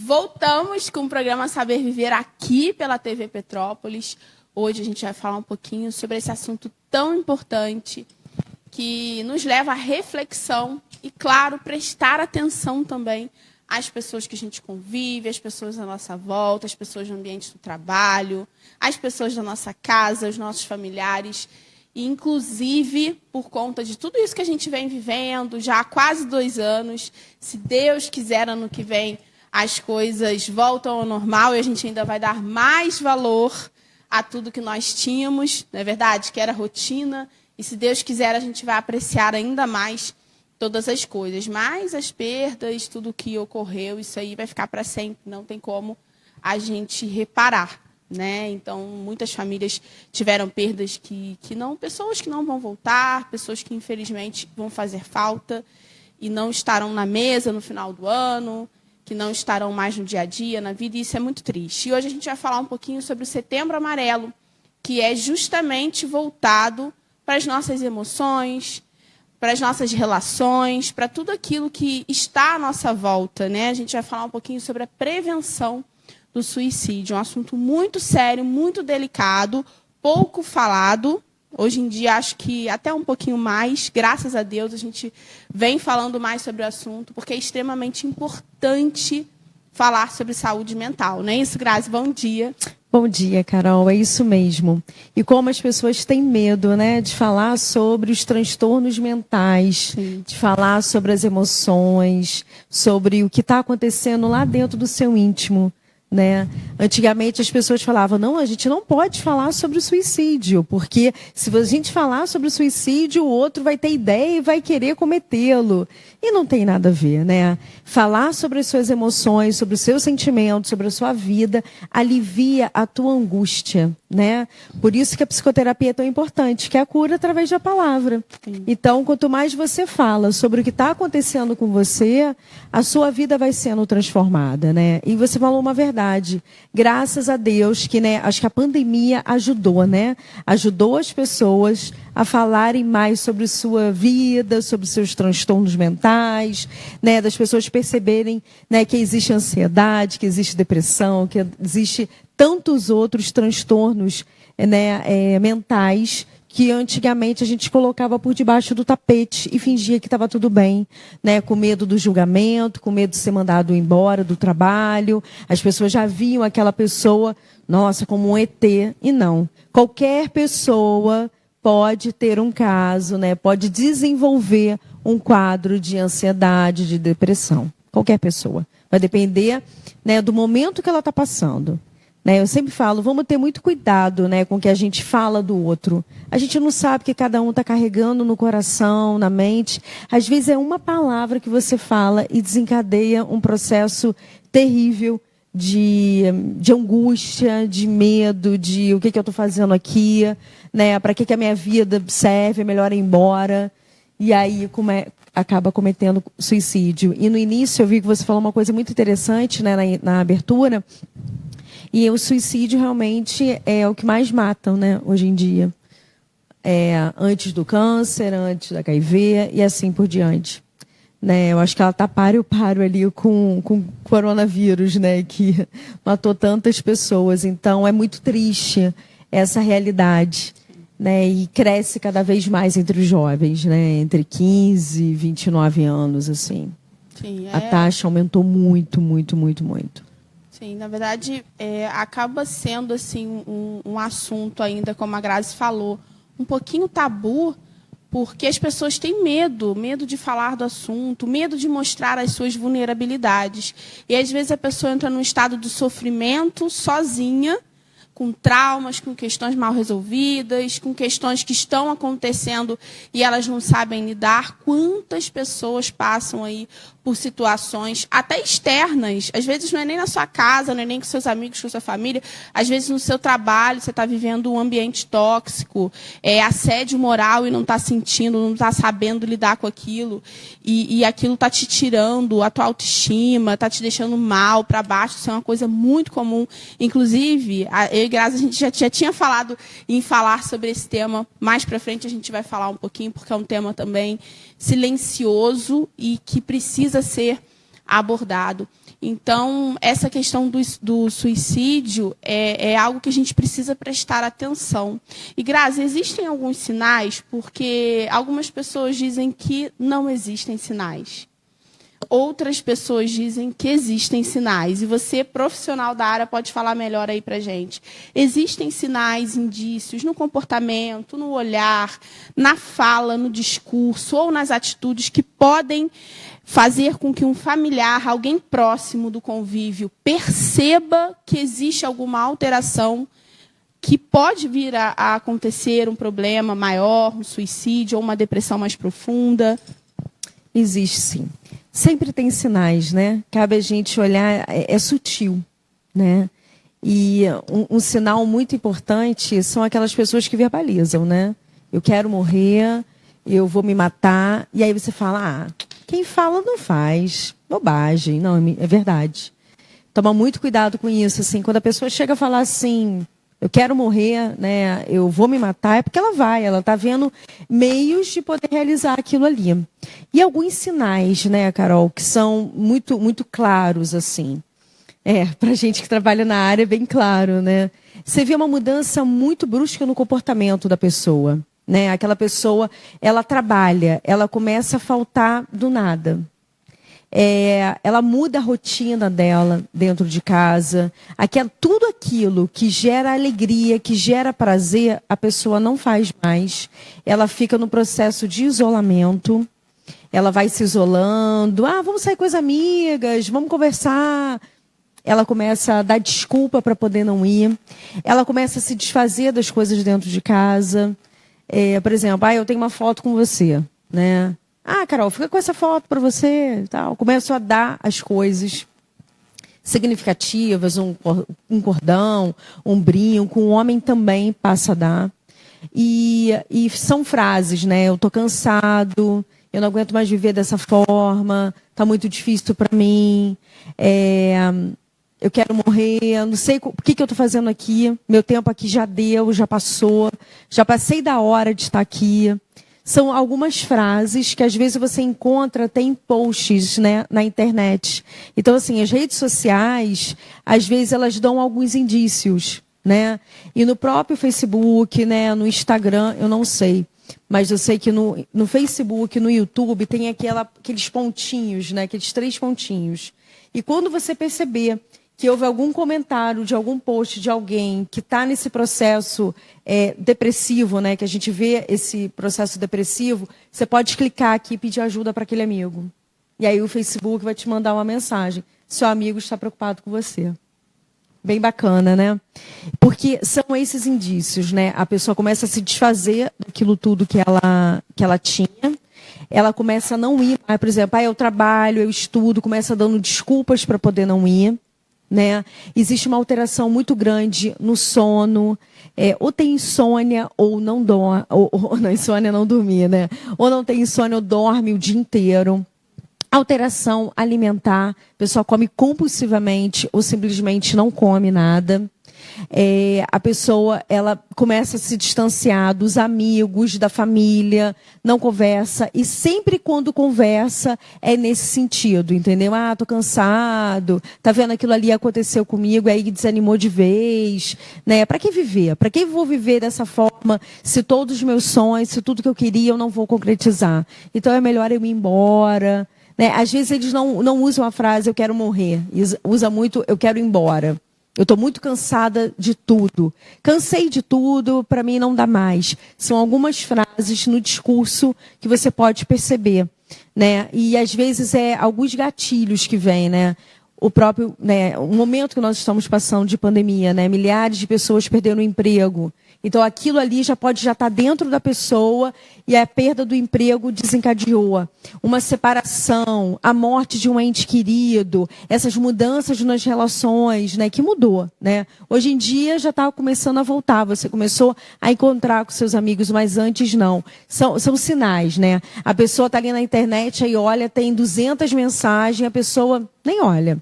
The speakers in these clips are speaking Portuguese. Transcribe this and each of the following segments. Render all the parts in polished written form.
Voltamos com o programa Saber Viver aqui pela TV Petrópolis. Hoje a gente vai falar um pouquinho sobre esse assunto tão importante que nos leva à reflexão e, claro, prestar atenção também às pessoas que a gente convive, às pessoas à nossa volta, às pessoas no ambiente do trabalho, às pessoas da nossa casa, os nossos familiares. E, inclusive, por conta de tudo isso que a gente vem vivendo já há quase 2 anos, se Deus quiser, ano que vem, as coisas voltam ao normal e a gente ainda vai dar mais valor a tudo que nós tínhamos, não é verdade? Que era rotina. E, se Deus quiser, a gente vai apreciar ainda mais todas as coisas. Mas as perdas, tudo que ocorreu, isso aí vai ficar para sempre. Não tem como a gente reparar, né? Então, muitas famílias tiveram perdas pessoas que não vão voltar, pessoas que, infelizmente, vão fazer falta e não estarão na mesa no final do ano, que não estarão mais no dia a dia, na vida, e isso é muito triste. E hoje a gente vai falar um pouquinho sobre o Setembro Amarelo, que é justamente voltado para as nossas emoções, para as nossas relações, para tudo aquilo que está à nossa volta, né? A gente vai falar um pouquinho sobre a prevenção do suicídio, um assunto muito sério, muito delicado, pouco falado. Hoje em dia, acho que até um pouquinho mais, graças a Deus, a gente vem falando mais sobre o assunto, porque é extremamente importante falar sobre saúde mental. Não é isso, Grazi? Bom dia. Bom dia, Carol. É isso mesmo. E como as pessoas têm medo, né, de falar sobre os transtornos mentais, sim, de falar sobre as emoções, sobre o que está acontecendo lá dentro do seu íntimo, né? Antigamente as pessoas falavam, não, a gente não pode falar sobre o suicídio, porque se a gente falar sobre o suicídio, o outro vai ter ideia e vai querer cometê-lo. E não tem nada a ver, né? Falar sobre as suas emoções, sobre os seus sentimentos, sobre a sua vida, alivia a tua angústia, né? Por isso que a psicoterapia é tão importante, que é a cura através da palavra. Sim. Então, quanto mais você fala sobre o que está acontecendo com você, a sua vida vai sendo transformada, né? E você falou uma verdade. Graças a Deus que, né, acho que a pandemia ajudou, né? Ajudou as pessoas a falarem mais sobre sua vida, sobre seus transtornos mentais, né? Das pessoas perceberem, né, que existe ansiedade, que existe depressão, que existe tantos outros transtornos, né, mentais, que antigamente a gente colocava por debaixo do tapete e fingia que estava tudo bem, né? Com medo do julgamento, com medo de ser mandado embora do trabalho. As pessoas já viam aquela pessoa, nossa, como um ET. E não. Qualquer pessoa pode ter um caso, né? Pode desenvolver um quadro de ansiedade, de depressão. Qualquer pessoa. Vai depender, né, do momento que ela está passando. Eu sempre falo, vamos ter muito cuidado, né, com o que a gente fala do outro. A gente não sabe o que cada um está carregando no coração, na mente. Às vezes é uma palavra que você fala e desencadeia um processo terrível de angústia, de medo, de o que eu estou fazendo aqui, né, para que a minha vida serve, é melhor ir embora. E aí acaba cometendo suicídio. E no início eu vi que você falou uma coisa muito interessante, né, na abertura. E o suicídio realmente é o que mais matam, né, hoje em dia. Antes do câncer, antes do HIV e assim por diante. Né, eu acho que ela está páreo ali com o coronavírus, né, que matou tantas pessoas. Então, é muito triste essa realidade. Né, e cresce cada vez mais entre os jovens, né, entre 15 e 29 anos. Assim. Sim, a taxa aumentou muito, muito, muito, muito. Sim, na verdade, acaba sendo assim, um assunto ainda, como a Grazi falou, um pouquinho tabu, porque as pessoas têm medo de falar do assunto, medo de mostrar as suas vulnerabilidades. E, às vezes, a pessoa entra num estado de sofrimento sozinha, com traumas, com questões mal resolvidas, com questões que estão acontecendo e elas não sabem lidar. Quantas pessoas passam aí por situações até externas, às vezes não é nem na sua casa, não é nem com seus amigos, com sua família, às vezes no seu trabalho você está vivendo um ambiente tóxico, assédio moral e não está sentindo, não está sabendo lidar com aquilo, e aquilo está te tirando a tua autoestima, está te deixando mal, para baixo. Isso é uma coisa muito comum. Inclusive, eu e Grazi, a gente já tinha falado em falar sobre esse tema, mais para frente a gente vai falar um pouquinho, porque é um tema também silencioso e que precisa ser abordado. Então, essa questão do suicídio é algo que a gente precisa prestar atenção. E, Grazi, existem alguns sinais, porque algumas pessoas dizem que não existem sinais. Outras pessoas dizem que existem sinais. E você, profissional da área, pode falar melhor aí para a gente. Existem sinais, indícios no comportamento, no olhar, na fala, no discurso ou nas atitudes que podem fazer com que um familiar, alguém próximo do convívio, perceba que existe alguma alteração que pode vir a acontecer um problema maior, um suicídio ou uma depressão mais profunda? Existe, sim. Sempre tem sinais, né? Cabe a gente olhar, é sutil, né? E um sinal muito importante são aquelas pessoas que verbalizam, né? Eu quero morrer, eu vou me matar, e aí você fala, quem fala não faz, bobagem, não, é verdade. Toma muito cuidado com isso, assim, quando a pessoa chega a falar assim, eu quero morrer, né, eu vou me matar, é porque ela está vendo meios de poder realizar aquilo ali. E alguns sinais, né, Carol, que são muito, muito claros, assim. Para a gente que trabalha na área é bem claro, né? Você vê uma mudança muito brusca no comportamento da pessoa, né? Aquela pessoa, ela trabalha, ela começa a faltar do nada. Ela muda a rotina dela dentro de casa. Tudo aquilo que gera alegria, que gera prazer, a pessoa não faz mais. Ela fica no processo de isolamento. Ela vai se isolando. Vamos sair com as amigas, vamos conversar. Ela começa a dar desculpa para poder não ir. Ela começa a se desfazer das coisas dentro de casa. Por exemplo, eu tenho uma foto com você, né? Carol, fica com essa foto para você. Tal. Começo a dar as coisas significativas, um cordão, um brinco, um homem também passa a dar. E são frases, né? Eu estou cansado, eu não aguento mais viver dessa forma, está muito difícil para mim, eu quero morrer, eu não sei o que eu estou fazendo aqui, meu tempo aqui já deu, já passou, já passei da hora de estar aqui. São algumas frases que às vezes você encontra até em posts, né, na internet. Então, assim, as redes sociais, às vezes elas dão alguns indícios, né? E no próprio Facebook, né, no Instagram, eu não sei. Mas eu sei que no Facebook, no YouTube, tem aqueles pontinhos, né, aqueles 3 pontinhos. E quando você perceber que houve algum comentário de algum post de alguém que está nesse processo depressivo, né, que a gente vê esse processo depressivo, você pode clicar aqui e pedir ajuda para aquele amigo. E aí o Facebook vai te mandar uma mensagem. Seu amigo está preocupado com você. Bem bacana, né? Porque são esses indícios, né? A pessoa começa a se desfazer daquilo tudo que ela tinha. Ela começa a não ir. Por exemplo, eu trabalho, eu estudo, começa dando desculpas para poder não ir. Né? Existe uma alteração muito grande no sono, ou tem insônia ou não dorme, ou não, insônia não dormir, né? Ou não tem insônia ou dorme o dia inteiro. Alteração alimentar, a pessoa come compulsivamente ou simplesmente não come nada. A pessoa ela começa a se distanciar dos amigos, da família, não conversa. E sempre quando conversa é nesse sentido, entendeu? Tô cansado, tá vendo aquilo ali aconteceu comigo, aí desanimou de vez. Né? Para que viver? Para que vou viver dessa forma se todos os meus sonhos, se tudo que eu queria eu não vou concretizar? Então é melhor eu ir embora. Né? Às vezes eles não usam a frase eu quero morrer, usa muito eu quero ir embora. Eu estou muito cansada de tudo. Cansei de tudo, para mim não dá mais. São algumas frases no discurso que você pode perceber. Né? E às vezes alguns gatilhos que vêm, né? O próprio, né, o momento que nós estamos passando de pandemia, né? Milhares de pessoas perderam o emprego. Então aquilo ali já pode estar dentro da pessoa e a perda do emprego desencadeou. Uma separação, a morte de um ente querido, essas mudanças nas relações, né, que mudou. Né? Hoje em dia já está começando a voltar, você começou a encontrar com seus amigos, mas antes não. São sinais, né? A pessoa está ali na internet, aí olha, tem 200 mensagens, a pessoa nem olha.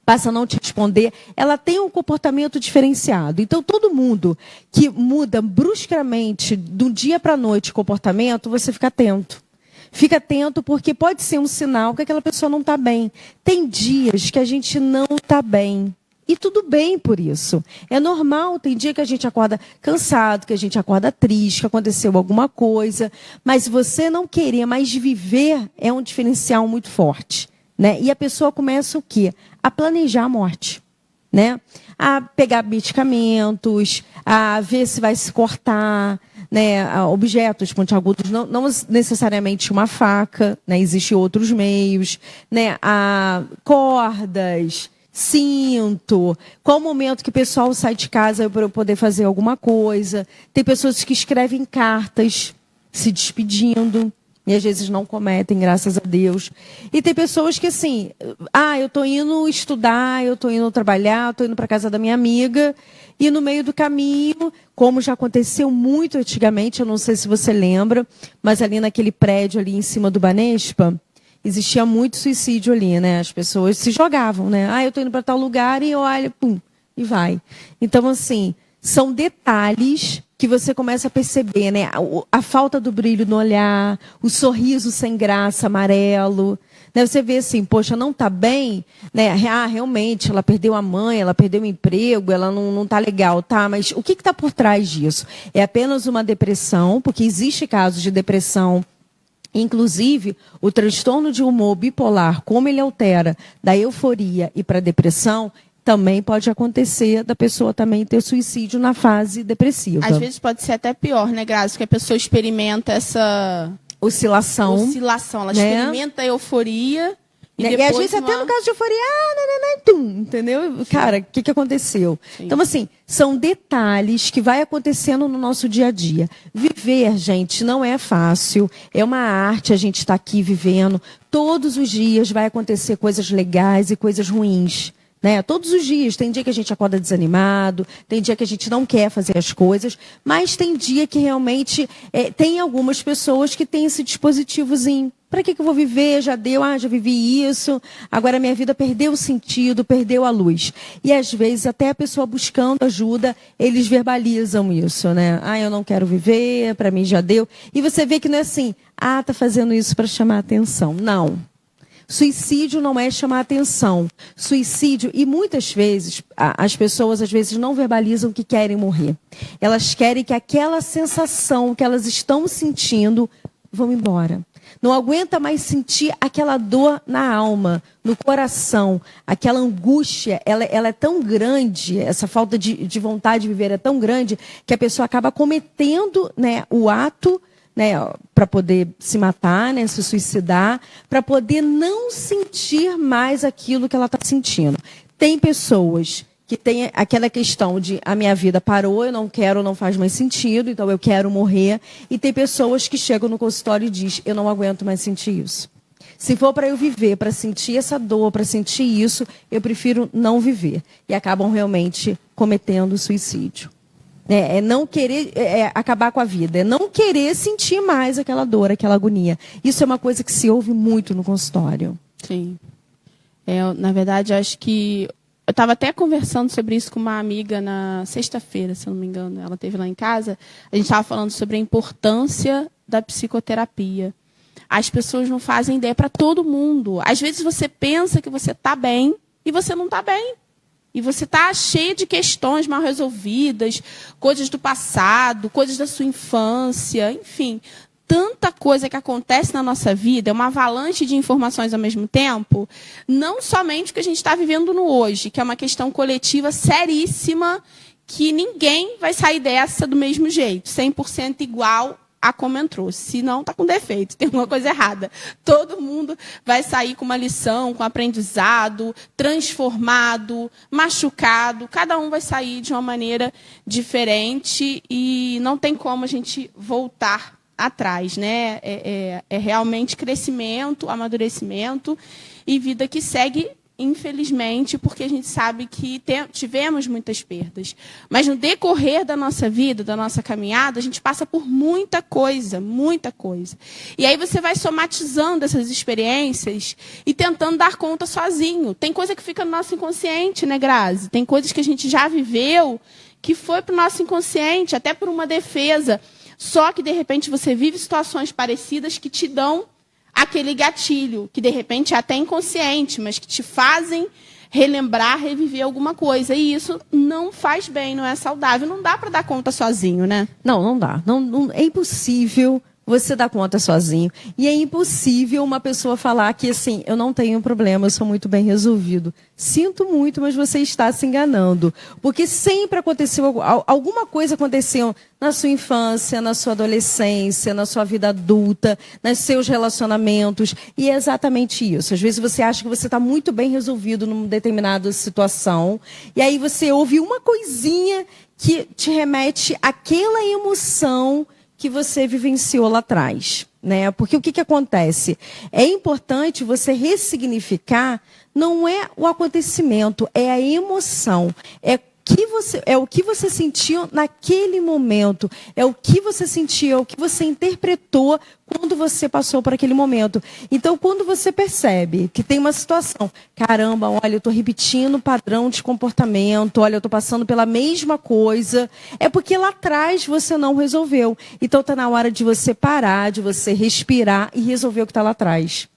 Passa a não te responder, ela tem um comportamento diferenciado. Então, todo mundo que muda bruscamente, do dia para a noite, o comportamento, você fica atento. Fica atento, porque pode ser um sinal que aquela pessoa não está bem. Tem dias que a gente não está bem. E tudo bem por isso. É normal, tem dia que a gente acorda cansado, que a gente acorda triste, que aconteceu alguma coisa. Mas você não querer mais viver é um diferencial muito forte, né? E a pessoa começa o quê? A planejar a morte, né? A pegar medicamentos, a ver se vai se cortar, né? Objetos pontiagudos, não necessariamente uma faca, né? Existem outros meios, né? Cordas, cinto, qual o momento que o pessoal sai de casa para eu poder fazer alguma coisa. Tem pessoas que escrevem cartas se despedindo e às vezes não cometem, graças a Deus. E tem pessoas que assim, eu estou indo estudar, eu estou indo trabalhar, eu estou indo para casa da minha amiga e no meio do caminho, como já aconteceu muito antigamente, eu não sei se você lembra, mas ali naquele prédio ali em cima do Banespa, existia muito suicídio ali, né? As pessoas se jogavam, né? Eu estou indo para tal lugar e olha, pum, e vai. Então, assim, são detalhes que você começa a perceber, né? A falta do brilho no olhar, o sorriso sem graça, amarelo. Né? Você vê assim, poxa, não está bem, né? Realmente, ela perdeu a mãe, ela perdeu o emprego, ela não está legal, tá? Mas o que está por trás disso? É apenas uma depressão, porque existe casos de depressão. Inclusive, o transtorno de humor bipolar, como ele altera da euforia e para a depressão, também pode acontecer da pessoa também ter suicídio na fase depressiva. Às vezes pode ser até pior, né, Grazi? Porque a pessoa experimenta essa oscilação. Ela experimenta a euforia. E às vezes até no caso de euforia, entendeu? Cara, o que aconteceu? Sim. Então, assim, são detalhes que vai acontecendo no nosso dia a dia. Viver, gente, não é fácil. É uma arte a gente estar aqui vivendo. Todos os dias vai acontecer coisas legais e coisas ruins. Né? Todos os dias. Tem dia que a gente acorda desanimado, tem dia que a gente não quer fazer as coisas, mas tem dia que realmente tem algumas pessoas que têm esse dispositivozinho. Para que eu vou viver? Já deu, já vivi isso, agora minha vida perdeu o sentido, perdeu a luz. E às vezes até a pessoa buscando ajuda, eles verbalizam isso, né? Eu não quero viver, para mim já deu. E você vê que não é assim, tá fazendo isso para chamar atenção. Não. Suicídio não é chamar atenção. Suicídio, e muitas vezes, as pessoas às vezes não verbalizam que querem morrer. Elas querem que aquela sensação que elas estão sentindo vão embora. Não aguenta mais sentir aquela dor na alma, no coração. Aquela angústia, ela é tão grande, essa falta de vontade de viver é tão grande, que a pessoa acaba cometendo, né, o ato, né, para poder se matar, né, se suicidar, para poder não sentir mais aquilo que ela está sentindo. Tem pessoas que têm aquela questão de a minha vida parou, eu não quero, não faz mais sentido, então eu quero morrer. E tem pessoas que chegam no consultório e dizem, eu não aguento mais sentir isso. Se for para eu viver, para sentir essa dor, para sentir isso, eu prefiro não viver. E acabam realmente cometendo suicídio. É não querer acabar com a vida, é não querer sentir mais aquela dor, aquela agonia. Isso é uma coisa que se ouve muito no consultório. Sim. Na verdade, acho que... Eu estava até conversando sobre isso com uma amiga na sexta-feira, se eu não me engano. Ela esteve lá em casa. A gente estava falando sobre a importância da psicoterapia. As pessoas não fazem ideia para todo mundo. Às vezes você pensa que você está bem e você não está bem. E você está cheio de questões mal resolvidas, coisas do passado, coisas da sua infância, enfim. Tanta coisa que acontece na nossa vida, é uma avalanche de informações ao mesmo tempo, não somente o que a gente está vivendo no hoje, que é uma questão coletiva seríssima, que ninguém vai sair dessa do mesmo jeito, 100% igual a como entrou. Se não, está com defeito, tem alguma coisa errada. Todo mundo vai sair com uma lição, com aprendizado, transformado, machucado. Cada um vai sair de uma maneira diferente e não tem como a gente voltar atrás, né? É realmente crescimento, amadurecimento e vida que segue, infelizmente, porque a gente sabe que tivemos muitas perdas. Mas no decorrer da nossa vida, da nossa caminhada, a gente passa por muita coisa, muita coisa. E aí você vai somatizando essas experiências e tentando dar conta sozinho. Tem coisa que fica no nosso inconsciente, né, Grazi? Tem coisas que a gente já viveu que foi para o nosso inconsciente, até por uma defesa. Só que, de repente, você vive situações parecidas que te dão aquele gatilho, que de repente é até inconsciente, mas que te fazem relembrar, reviver alguma coisa. E isso não faz bem, não é saudável. Não dá para dar conta sozinho, né? Não dá. É impossível você dar conta sozinho. E é impossível uma pessoa falar que, assim, eu não tenho problema, eu sou muito bem resolvido. Sinto muito, mas você está se enganando. Porque sempre aconteceu, alguma coisa aconteceu na sua infância, na sua adolescência, na sua vida adulta, nos seus relacionamentos. E é exatamente isso. Às vezes você acha que você está muito bem resolvido numa determinada situação. E aí você ouve uma coisinha que te remete àquela emoção que você vivenciou lá atrás, né? Porque o que acontece? É importante você ressignificar, não é o acontecimento, é a emoção, é o que você sentiu naquele momento, é o que você sentiu, é o que você interpretou quando você passou por aquele momento. Então, quando você percebe que tem uma situação, caramba, olha, eu estou repetindo o padrão de comportamento, olha, eu estou passando pela mesma coisa, é porque lá atrás você não resolveu. Então, está na hora de você parar, de você respirar e resolver o que está lá atrás.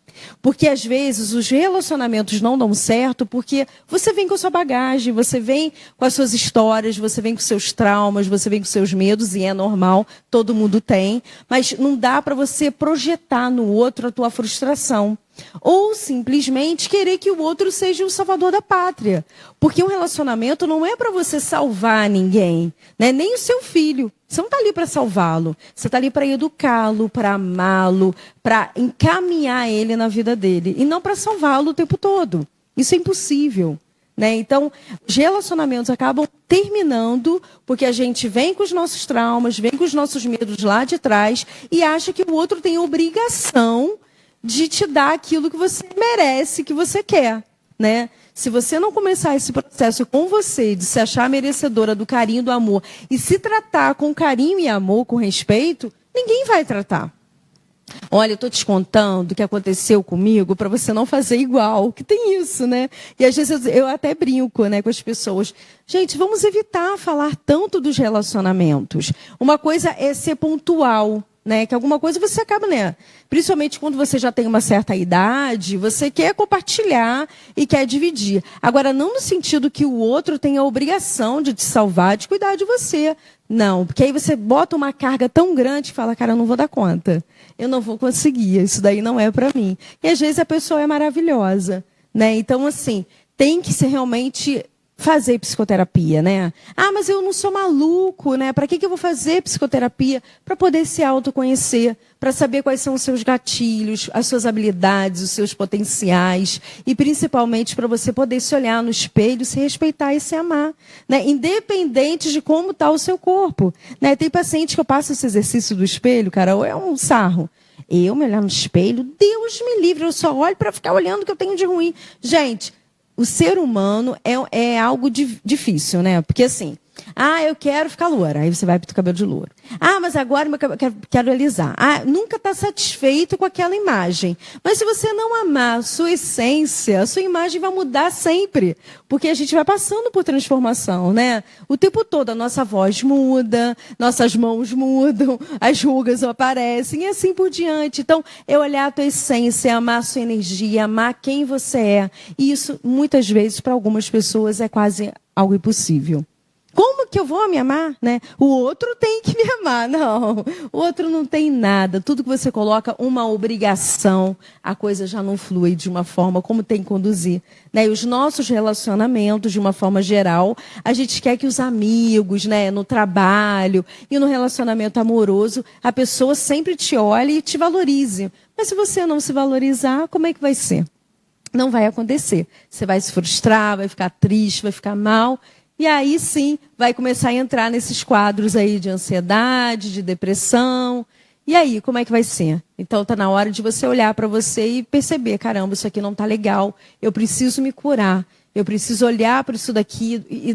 Porque, às vezes, os relacionamentos não dão certo porque você vem com a sua bagagem, você vem com as suas histórias, você vem com seus traumas, você vem com seus medos, e é normal, todo mundo tem. Mas não dá para você projetar no outro a tua frustração. Ou simplesmente querer que o outro seja o salvador da pátria. Porque um relacionamento não é para você salvar ninguém, né? Nem o seu filho. Você não está ali para salvá-lo. Você está ali para educá-lo, para amá-lo, para encaminhar ele na vida dele. E não para salvá-lo o tempo todo. Isso é impossível, né? Então, os relacionamentos acabam terminando porque a gente vem com os nossos traumas, vem com os nossos medos lá de trás e acha que o outro tem obrigação de te dar aquilo que você merece, que você quer, né? Se você não começar esse processo com você, de se achar merecedora do carinho, do amor, e se tratar com carinho e amor, com respeito, ninguém vai tratar. Olha, eu estou te contando o que aconteceu comigo para você não fazer igual, que tem isso, né? E às vezes eu até brinco, né, com as pessoas. Gente, vamos evitar falar tanto dos relacionamentos. Uma coisa é ser pontual, né? Que alguma coisa você acaba, né? Principalmente quando você já tem uma certa idade, você quer compartilhar e quer dividir. Agora, não no sentido que o outro tem a obrigação de te salvar, de cuidar de você. Não, porque aí você bota uma carga tão grande e fala, cara, eu não vou dar conta. Eu não vou conseguir, isso daí não é para mim. E às vezes a pessoa é maravilhosa, né? Então, assim, tem que ser realmente fazer psicoterapia, né? Ah, mas eu não sou maluco, né? Para que eu vou fazer psicoterapia? Para poder se autoconhecer, para saber quais são os seus gatilhos, as suas habilidades, os seus potenciais e principalmente para você poder se olhar no espelho, se respeitar e se amar, né? Independente de como está o seu corpo, né? Tem paciente que eu passo esse exercício do espelho, cara, é um sarro. Eu me olhar no espelho, Deus me livre, eu só olho para ficar olhando o que eu tenho de ruim. Gente, o ser humano é algo difícil, né? Porque assim, eu quero ficar loura. Aí você vai para o cabelo de louro. Mas agora eu quero alisar. Nunca está satisfeito com aquela imagem. Mas se você não amar a sua essência, a sua imagem vai mudar sempre. Porque a gente vai passando por transformação, né? O tempo todo a nossa voz muda, nossas mãos mudam, as rugas aparecem e assim por diante. Então, é olhar a tua essência, amar a sua energia, amar quem você é. E isso, muitas vezes, para algumas pessoas, é quase algo impossível. Como que eu vou me amar, né? O outro tem que me amar. Não, o outro não tem nada. Tudo que você coloca uma obrigação, a coisa já não flui de uma forma como tem que conduzir, né? E os nossos relacionamentos, de uma forma geral, a gente quer que os amigos, né, no trabalho e no relacionamento amoroso, a pessoa sempre te olhe e te valorize. Mas se você não se valorizar, como é que vai ser? Não vai acontecer. Você vai se frustrar, vai ficar triste, vai ficar mal. E aí sim, vai começar a entrar nesses quadros aí de ansiedade, de depressão. E aí, como é que vai ser? Então está na hora de você olhar para você e perceber, caramba, isso aqui não está legal, eu preciso me curar, eu preciso olhar para isso daqui e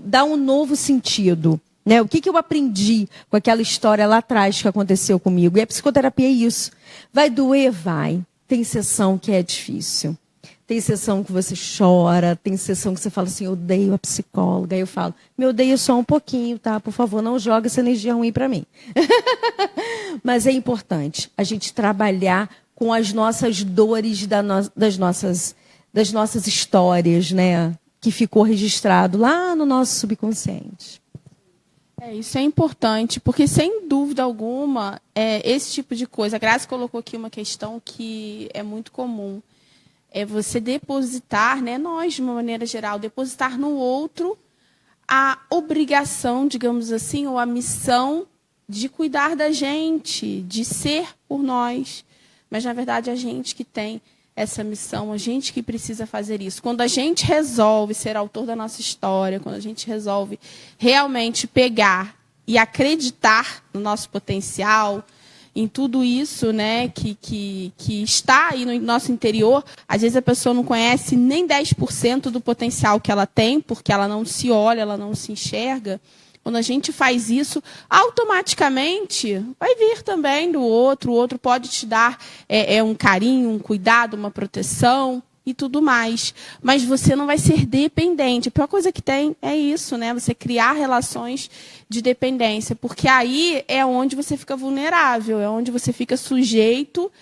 dar um novo sentido. Né? O que eu aprendi com aquela história lá atrás que aconteceu comigo? E a psicoterapia é isso. Vai doer? Vai. Tem sessão que é difícil. Tem sessão que você chora, tem sessão que você fala assim, eu odeio a psicóloga. Aí eu falo, me odeia só um pouquinho, tá? Por favor, não joga essa energia ruim para mim. Mas é importante a gente trabalhar com as nossas dores das nossas histórias, né? Que ficou registrado lá no nosso subconsciente. Isso é importante, porque, sem dúvida alguma, esse tipo de coisa... A Grazi colocou aqui uma questão que é muito comum. É você depositar, né, nós, de uma maneira geral, depositar no outro a obrigação, digamos assim, ou a missão de cuidar da gente, de ser por nós. Mas, na verdade, a gente que tem essa missão, a gente que precisa fazer isso. Quando a gente resolve ser autor da nossa história, quando a gente resolve realmente pegar e acreditar no nosso potencial, em tudo isso, né, que está aí no nosso interior, às vezes a pessoa não conhece nem 10% do potencial que ela tem, porque ela não se olha, ela não se enxerga. Quando a gente faz isso, automaticamente vai vir também do outro. O outro pode te dar um carinho, um cuidado, uma proteção e tudo mais. Mas você não vai ser dependente. A pior coisa que tem é isso, né? Você criar relações de dependência. Porque aí é onde você fica vulnerável, é onde você fica sujeito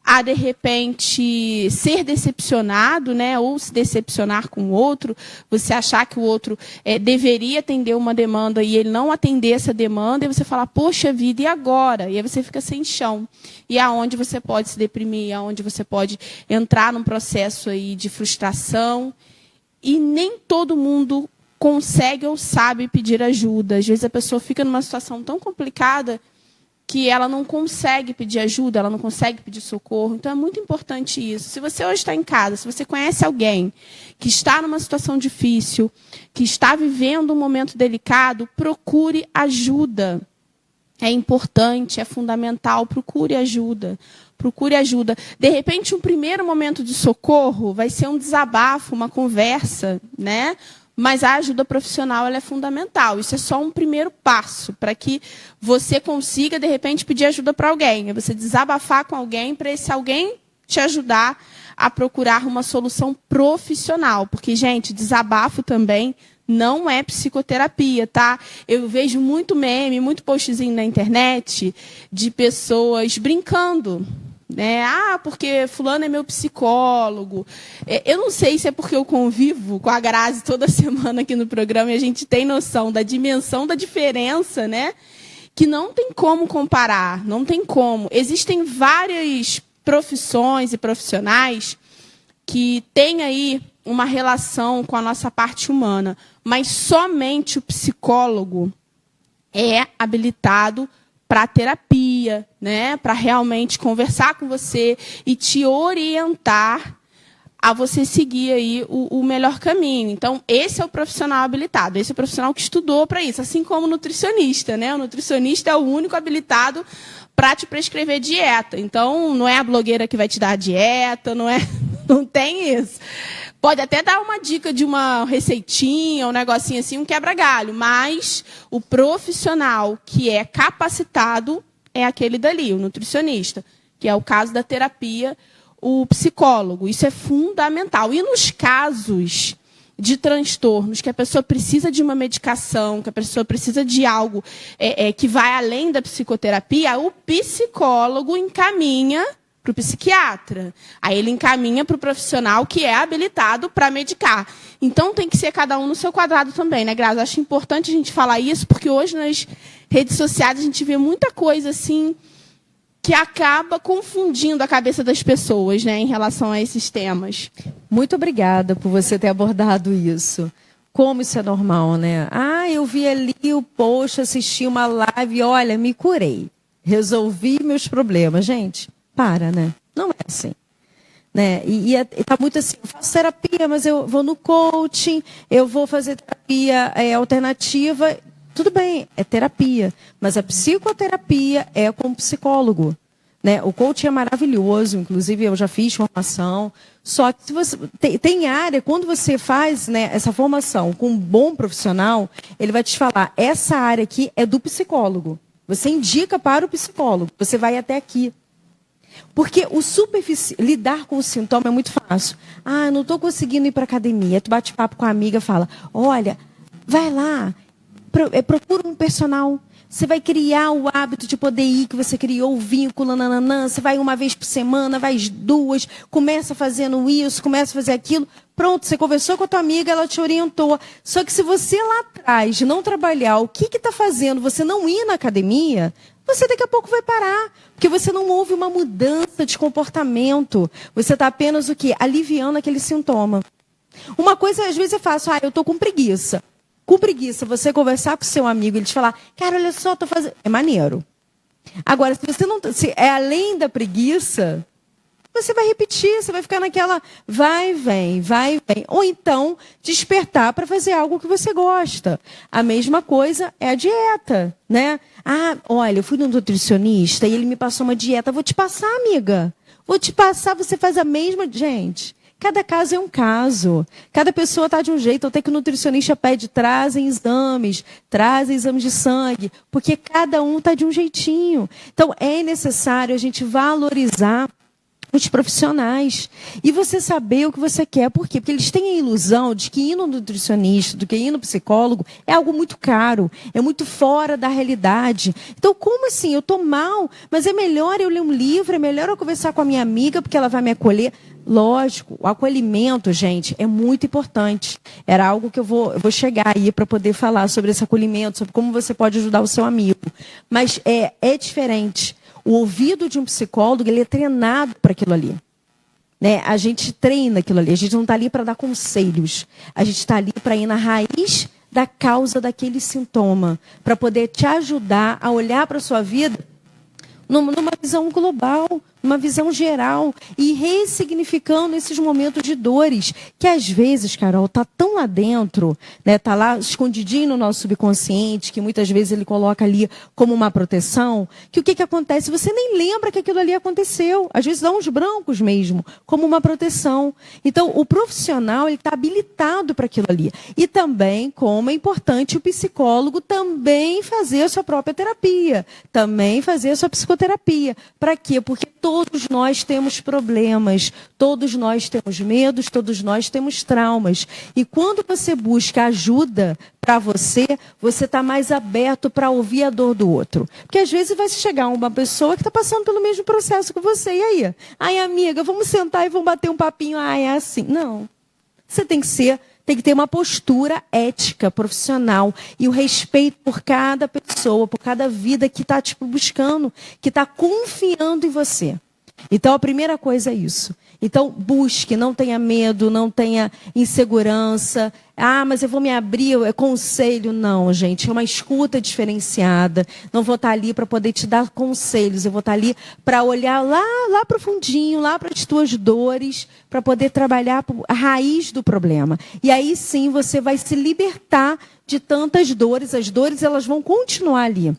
a, de repente, ser decepcionado, né? Ou se decepcionar com o outro, você achar que o outro deveria atender uma demanda e ele não atender essa demanda, e você fala, poxa vida, e agora? E aí você fica sem chão. E é onde você pode se deprimir, é onde você pode entrar num processo aí de frustração. E nem todo mundo consegue ou sabe pedir ajuda. Às vezes a pessoa fica numa situação tão complicada que ela não consegue pedir ajuda, ela não consegue pedir socorro. Então, é muito importante isso. Se você hoje está em casa, se você conhece alguém que está numa situação difícil, que está vivendo um momento delicado, procure ajuda. É importante, é fundamental, procure ajuda. Procure ajuda. De repente, um primeiro momento de socorro vai ser um desabafo, uma conversa, né? Mas a ajuda profissional ela é fundamental. Isso é só um primeiro passo para que você consiga, de repente, pedir ajuda para alguém. É você desabafar com alguém para esse alguém te ajudar a procurar uma solução profissional. Porque, gente, desabafo também não é psicoterapia, tá? Eu vejo muito meme, muito postzinho na internet de pessoas brincando, né? Ah, porque fulano é meu psicólogo. Eu não sei se é porque eu convivo com a Grazi toda semana aqui no programa e a gente tem noção da dimensão da diferença, né? Que não tem como comparar, não tem como. Existem várias profissões e profissionais que têm aí uma relação com a nossa parte humana, mas somente o psicólogo é habilitado para terapia, né? Para realmente conversar com você e te orientar a você seguir aí o melhor caminho. Então, esse é o profissional habilitado, esse é o profissional que estudou para isso, assim como o nutricionista, né? O nutricionista é o único habilitado para te prescrever dieta. Então, não é a blogueira que vai te dar a dieta, não tem isso. Pode até dar uma dica de uma receitinha, um negocinho assim, um quebra-galho, mas o profissional que é capacitado é aquele dali, o nutricionista, que é o caso da terapia, o psicólogo. Isso é fundamental. E nos casos de transtornos, que a pessoa precisa de uma medicação, que a pessoa precisa de algo que vai além da psicoterapia, o psicólogo encaminha para o psiquiatra. Aí ele encaminha para o profissional que é habilitado para medicar. Então tem que ser cada um no seu quadrado também, né, Grazi? Acho importante a gente falar isso, porque hoje nas redes sociais a gente vê muita coisa assim que acaba confundindo a cabeça das pessoas, né, em relação a esses temas. Muito obrigada por você ter abordado isso. Como isso é normal, né? Ah, eu vi ali o post, assisti uma live, olha, me curei. Resolvi meus problemas. Gente, para, né? Não é assim. Né? E tá muito assim, eu faço terapia, mas eu vou no coaching, eu vou fazer terapia alternativa. Tudo bem, é terapia. Mas a psicoterapia é com psicólogo. Né? O coaching é maravilhoso, inclusive eu já fiz formação. Só que se você tem área, quando você faz, né, essa formação com um bom profissional, ele vai te falar, essa área aqui é do psicólogo. Você indica para o psicólogo, você vai até aqui. Porque lidar com o sintoma é muito fácil. Ah, não estou conseguindo ir para a academia. Tu bate papo com a amiga e fala, olha, vai lá, procura um personal. Você vai criar o hábito de poder ir, que você criou o vínculo, nananã. Você vai uma vez por semana, vai 2, começa fazendo isso, começa a fazer aquilo. Pronto, você conversou com a tua amiga, ela te orientou. Só que se você lá atrás não trabalhar o que está fazendo, você não ir na academia, você daqui a pouco vai parar. Porque você não houve uma mudança de comportamento. Você está apenas o quê? Aliviando aquele sintoma. Uma coisa, às vezes, é fácil. Eu estou com preguiça. Com preguiça, você conversar com o seu amigo e ele te falar, cara, olha só, estou fazendo... É maneiro. Agora, se você não... Se é além da preguiça... Você vai repetir, você vai ficar naquela vai, vem. Ou então, despertar para fazer algo que você gosta. A mesma coisa é a dieta, né? Olha, eu fui no nutricionista e ele me passou uma dieta. Vou te passar, amiga. Vou te passar, você faz a mesma... Gente, cada caso é um caso. Cada pessoa está de um jeito. Até que o nutricionista pede, trazem exames de sangue. Porque cada um está de um jeitinho. Então, é necessário a gente valorizar os profissionais. E você saber o que você quer. Por quê? Porque eles têm a ilusão de que ir no nutricionista, do que ir no psicólogo, é algo muito caro, é muito fora da realidade. Então, como assim? Eu estou mal, mas é melhor eu ler um livro, é melhor eu conversar com a minha amiga, porque ela vai me acolher. Lógico, o acolhimento, gente, é muito importante. Era algo que eu vou chegar aí para poder falar sobre esse acolhimento, sobre como você pode ajudar o seu amigo. Mas é diferente. O ouvido de um psicólogo, ele é treinado para aquilo ali. Né? A gente treina aquilo ali. A gente não está ali para dar conselhos. A gente está ali para ir na raiz da causa daquele sintoma. Para poder te ajudar a olhar para a sua vida numa visão global, numa visão geral. E ressignificando esses momentos de dores. Que às vezes, Carol, está tão lá dentro, né? Está lá escondidinho no nosso subconsciente, que muitas vezes ele coloca ali como uma proteção, que o que acontece? Você nem lembra que aquilo ali aconteceu. Às vezes dá uns brancos mesmo, como uma proteção. Então, o profissional está habilitado para aquilo ali. E também, como é importante o psicólogo também fazer a sua própria terapia, também fazer a sua psicoterapia. Para quê? Porque todos nós temos problemas, todos nós temos medos, todos nós temos traumas. E quando você busca ajuda para você está mais aberto para ouvir a dor do outro. Porque às vezes vai chegar uma pessoa que está passando pelo mesmo processo que você. E aí? Ai, amiga, vamos sentar e vamos bater um papinho. É assim. Não. Você tem que ter uma postura ética, profissional. E o respeito por cada pessoa, por cada vida que está buscando, que está confiando em você. Então, a primeira coisa é isso. Então, busque, não tenha medo, não tenha insegurança. Mas eu vou me abrir, é conselho. Não, gente, é uma escuta diferenciada. Não vou estar ali para poder te dar conselhos. Eu vou estar ali para olhar lá profundinho, lá para as tuas dores, para poder trabalhar a raiz do problema. E aí sim você vai se libertar de tantas dores. As dores, elas vão continuar ali.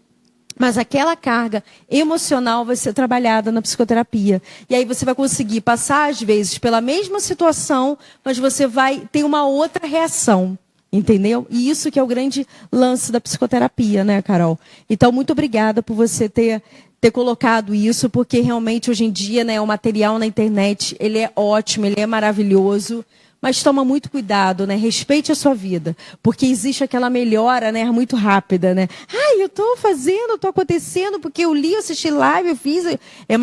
Mas aquela carga emocional vai ser trabalhada na psicoterapia. E aí você vai conseguir passar, às vezes, pela mesma situação, mas você vai ter uma outra reação. Entendeu? E isso que é o grande lance da psicoterapia, né, Carol? Então, muito obrigada por você ter colocado isso, porque realmente, hoje em dia, né, o material na internet, ele é ótimo, ele é maravilhoso. Mas toma muito cuidado, né? Respeite a sua vida. Porque existe aquela melhora, né? Muito rápida, né? Eu estou fazendo, estou acontecendo, porque eu li, eu assisti live, eu fiz. É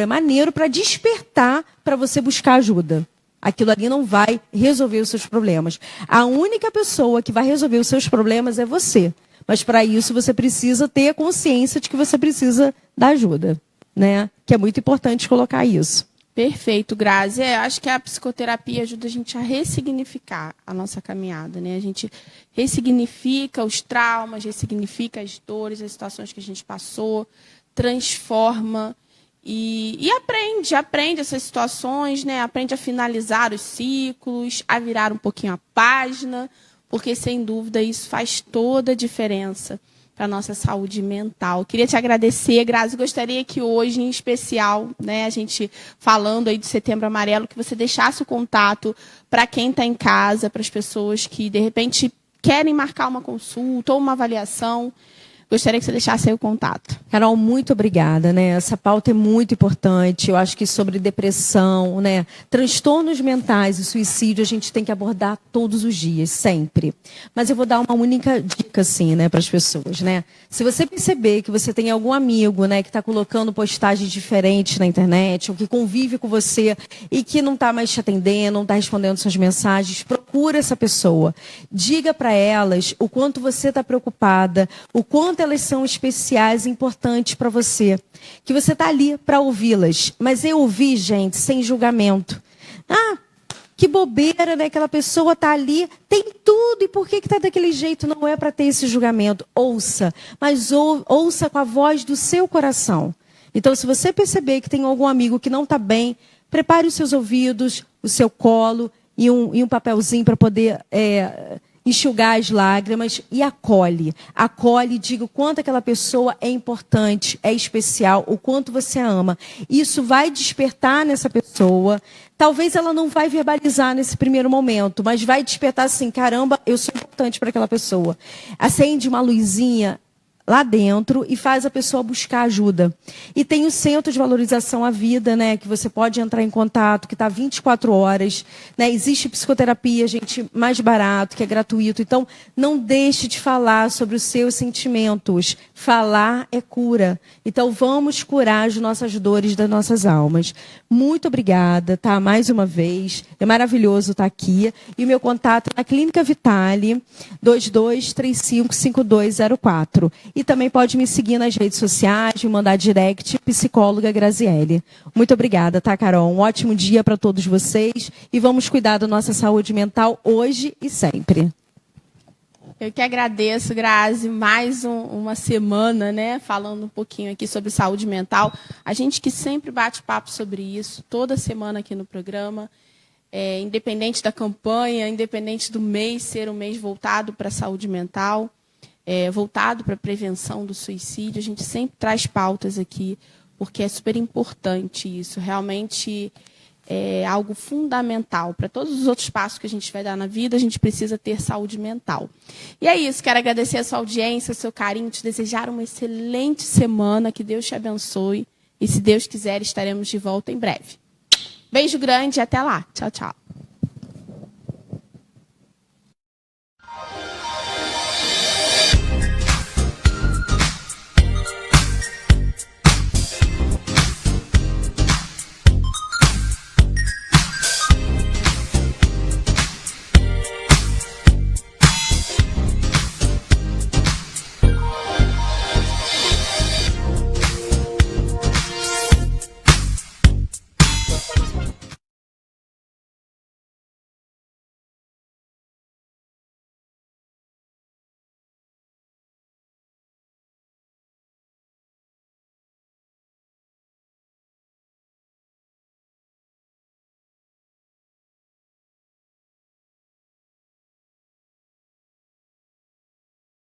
maneiro para despertar para você buscar ajuda. Aquilo ali não vai resolver os seus problemas. A única pessoa que vai resolver os seus problemas é você. Mas para isso você precisa ter a consciência de que você precisa da ajuda, né? Que é muito importante colocar isso. Perfeito, Grazi. Acho que a psicoterapia ajuda a gente a ressignificar a nossa caminhada, né? A gente ressignifica os traumas, ressignifica as dores, as situações que a gente passou, transforma e aprende essas situações, né? Aprende a finalizar os ciclos, a virar um pouquinho a página, porque, sem dúvida, isso faz toda a diferença para a nossa saúde mental. Queria te agradecer, Grazi. Gostaria que hoje, em especial, né, a gente falando aí do Setembro Amarelo, que você deixasse o contato para quem está em casa, para as pessoas que, de repente, querem marcar uma consulta ou uma avaliação. Gostaria que você deixasse aí o contato. Carol, muito obrigada, né? Essa pauta é muito importante. Eu acho que sobre depressão, né? Transtornos mentais e suicídio a gente tem que abordar todos os dias, sempre. Mas eu vou dar uma única dica, assim, né, para as pessoas, né? Se você perceber que você tem algum amigo, né, que está colocando postagens diferentes na internet, ou que convive com você e que não está mais te atendendo, não está respondendo suas mensagens, procura essa pessoa. Diga para elas o quanto você está preocupada, o quanto elas são especiais e importantes para você. Que você está ali para ouvi-las. Mas eu ouvi, gente, sem julgamento. Ah, que bobeira, né? Aquela pessoa está ali, tem tudo, e por que está daquele jeito? Não é para ter esse julgamento. Ouça, mas ouça com a voz do seu coração. Então, se você perceber que tem algum amigo que não está bem, prepare os seus ouvidos, o seu colo e um papelzinho para poder enxugar as lágrimas e acolhe. Acolhe e diga o quanto aquela pessoa é importante, é especial, o quanto você a ama. Isso vai despertar nessa pessoa. Talvez ela não vai verbalizar nesse primeiro momento, mas vai despertar assim, caramba, eu sou importante para aquela pessoa. Acende uma luzinha lá dentro e faz a pessoa buscar ajuda. E tem o Centro de Valorização à Vida, né, que você pode entrar em contato, que está 24 horas. Né, existe psicoterapia, gente, mais barato, que é gratuito. Então, não deixe de falar sobre os seus sentimentos. Falar é cura. Então, vamos curar as nossas dores das nossas almas. Muito obrigada, tá? Mais uma vez. É maravilhoso estar aqui. E o meu contato é na Clínica Vitale, 22355204. E também pode me seguir nas redes sociais, me mandar direct, psicóloga Graziele. Muito obrigada, tá, Carol? Um ótimo dia para todos vocês e vamos cuidar da nossa saúde mental hoje e sempre. Eu que agradeço, Grazi, mais uma semana, né, falando um pouquinho aqui sobre saúde mental. A gente que sempre bate papo sobre isso, toda semana aqui no programa, independente da campanha, independente do mês ser um mês voltado para a saúde mental, voltado para a prevenção do suicídio, a gente sempre traz pautas aqui, porque é super importante isso, realmente é algo fundamental. Para todos os outros passos que a gente vai dar na vida, a gente precisa ter saúde mental. E é isso, quero agradecer a sua audiência, o seu carinho, te desejar uma excelente semana, que Deus te abençoe, e se Deus quiser, estaremos de volta em breve. Beijo grande e até lá. Tchau, tchau.